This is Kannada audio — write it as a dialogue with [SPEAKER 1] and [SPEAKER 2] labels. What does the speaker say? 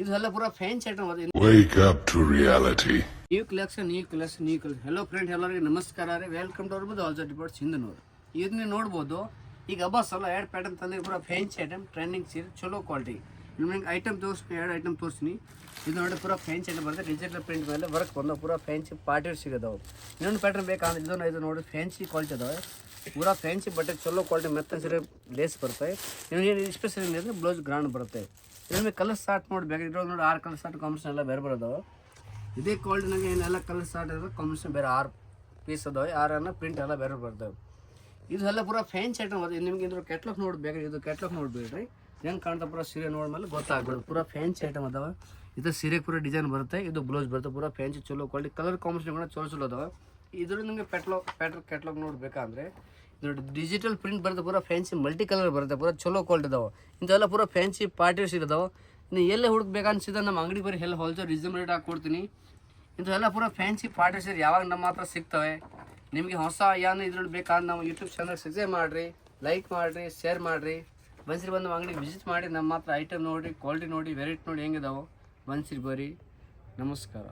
[SPEAKER 1] ಇದೆಲ್ಲ ಪೂರಾ ಫ್ಯಾನ್ಸಿ ಐಟಮ್ ಅದು.
[SPEAKER 2] Wake up to reality.
[SPEAKER 1] New collection. Hello friend, ಎಲ್ಲರಿಗೆ ನಮಸ್ಕಾರ ರೀ. ವೆಲ್ಕಮ್ ಟು ಅವ್ರದ್ದು ಆಲ್ಸೋ ಡಿಪಾರ್ಟ್ ಸಿಂಧನೂರು. ಇದು ನೀವು ನೋಡ್ಬೋದು, ಈಗ ಹಬ್ಬಸ್ ಎಲ್ಲ ಎರಡು ಪ್ಯಾಟರ್ನ್ ತಂದ್ರೆ ಪೂರಾ ಫ್ಯಾನ್ಸಿ ಐಟಮ್, ಟ್ರೆಂಡಿಂಗ್ ಸೀರೆ, ಚಲೋ ಕ್ವಾಲಿಟಿ. ನಿಮ್ಗೆ ಐಟಮ್ ತೋರಿಸ್ತೀನಿ, ಎರಡು ಐಟಮ್ ತೋರಿಸ್ತೀನಿ. ಇದು ನೋಡಿ ಪೂರಾ ಫ್ಯಾನ್ಸಿ ಐಟಮ್ ಬರುತ್ತೆ, ಡಿಜಿಟಲ್ ಪ್ರಿಂಟ್ ಮೇಲೆ ವರ್ಕ್ ಬಂದು ಪೂರಾ ಫ್ಯಾನ್ಸಿ ಪಾರ್ಟಿ ಸಿಗೋದಾವೆ. ಇನ್ನೊಂದು ಪ್ಯಾಟರ್ನ್ ಬೇಕಂದ್ರೆ ಇದು ನೋಡಿ ಫ್ಯಾನ್ಸಿ ಕ್ವಾಲಿಟಿ ಅದಾವೆ, ಪೂರಾ ಫ್ಯಾನ್ಸಿ ಬಟ್ಟೆ ಚಲೋ ಕ್ವಾಲಿಟಿ ಮೆತ್ತ ಸೀರೆ ಲೇಸ್ ಬರುತ್ತೆ. ನಿಮಗೆ ಸ್ಪೆಷಲ್ ಏನಿದೆ ಬ್ಲೌಸ್ ಗ್ರಾಂಡ್ ಬರುತ್ತೆ. ಇದ್ರ ಕಲರ್ ಸ್ಟಾರ್ಟ್ ನೋಡಿ ಬೇಕಾಗಿರೋ ನೋಡಿ 6 ಕಲರ್ ಸ್ಟಾರ್ಟ್ ಕಾಂಬಿನೇಷನ್ ಎಲ್ಲ ಬೇರೆ ಬರೋದಾವೆ. ಇದೇ ಕ್ವಾಲಿಟಿನಾಗ ಏನೆಲ್ಲ ಕಲರ್ ಸ್ಟಾರ್ಟ್ ಇರೋದು ಕಾಂಬಿನೇಷನ್ ಬೇರೆ 6 ಪೀಸ್ ಅದಾವೆ, 6 ಪ್ರಿಂಟ್ ಎಲ್ಲ ಬೇರೆ ಬರ್ತವೆ. ಇದೆಲ್ಲ ಪೂರಾ ಫ್ಯಾನ್ಸಿ ಐಟಮ್ ಅದು. ನಿಮ್ಗೆ ಇದ್ರ ಕ್ಯಾಟ್ಲಾಗ್ ನೋಡ್ಬೇಕು, ಇದು ಕ್ಯಾಟ್ಲಾಗ್ ನೋಡ್ಬೇಡ್ರಿ, ಹೆಂಗೆ ಕಾಣ್ತಾ ಪೂರಾ ಸೀರೆ ನೋಡ್ಮೇಲೆ ಗೊತ್ತಾಗ್ಬೋದು. ಪೂರಾ ಫ್ಯಾನ್ಸಿ ಐಟಮ್ ಅದಾವೆ. ಇದು ಸೀರೆ ಪೂರಾ ಡಿಸೈನ್ ಬರುತ್ತೆ, ಇದು ಬ್ಲೌಸ್ ಬರುತ್ತೆ, ಪೂರಾ ಫ್ಯಾನ್ಸಿ ಚಲೋ ಕ್ವಾಲಿಟಿ. ಕಲರ್ ಕಾಂಬಿನೇಷನ್ ಕೂಡ ಚಲೋ ಅದಾವೆ. ಇದ್ರ ನಿಮಗೆ ಕ್ಯಾಟ್ಲಾಗ್ ನೋಡ್ಬೇಕಂದ್ರೆ ನೋಡಿ ಡಿಜಿಟಲ್ ಪ್ರಿಂಟ್ ಬರುತ್ತೆ, ಪೂರಾ ಫ್ಯಾನ್ಸಿ ಮಲ್ಟಿ ಕಲರ್ ಬರುತ್ತೆ, ಪೂರಾ ಚಲೋ ಕ್ವಾಲಿಟಿ ಇದಾವೆ. ಇಂಥವೆಲ್ಲ ಪೂರಾ ಫ್ಯಾನ್ಸಿ ಪಾರ್ಟಿ ಸಿಗೋದಾವೆ. ಇನ್ನು ಎಲ್ಲೇ ಹುಡುಕ್ಬೇಕನ್ಸಿದ ನಮ್ಮ ಅಂಗಡಿ ಬರೀ ಎಲ್ಲ ಹೋಲ್ಸೇಲ್ ರೀಸನಬಲ್ ರೇಟ್ ಹಾಕ್ಕೊಡ್ತೀನಿ. ಇಂಥವೆಲ್ಲ ಪೂರಾ ಫ್ಯಾನ್ಸಿ ಪಾರ್ಟಿ ಸೀರೆ ಯಾವಾಗ ನಮ್ಮ ಹತ್ರ ಸಿಗ್ತವೆ. ನಿಮಗೆ ಹೊಸ ಏನು ಇದ್ರಲ್ಲಿ ಬೇಕಾದ್ರೆ ನಾವು ಯೂಟ್ಯೂಬ್ ಚಾನಲ್ ಸಬ್ಸ್ಕ್ರೈಬ್ ಮಾಡಿರಿ, ಲೈಕ್ ಮಾಡಿರಿ, ಶೇರ್ ಮಾಡಿರಿ. ಬನ್ಸಿರಿ ಬಂದು ನಮ್ಮ ಅಂಗಡಿಗೆ ವಿಸಿಟ್ ಮಾಡಿ ನಮ್ಮ ಹತ್ರ ಐಟಮ್ ನೋಡಿ, ಕ್ವಾಲಿಟಿ ನೋಡಿ, ವೆರೈಟಿ ನೋಡಿ ಹೆಂಗಿದಾವೆ. ಬನ್ಸಿರಿ ಬರ್ರಿ. ನಮಸ್ಕಾರ.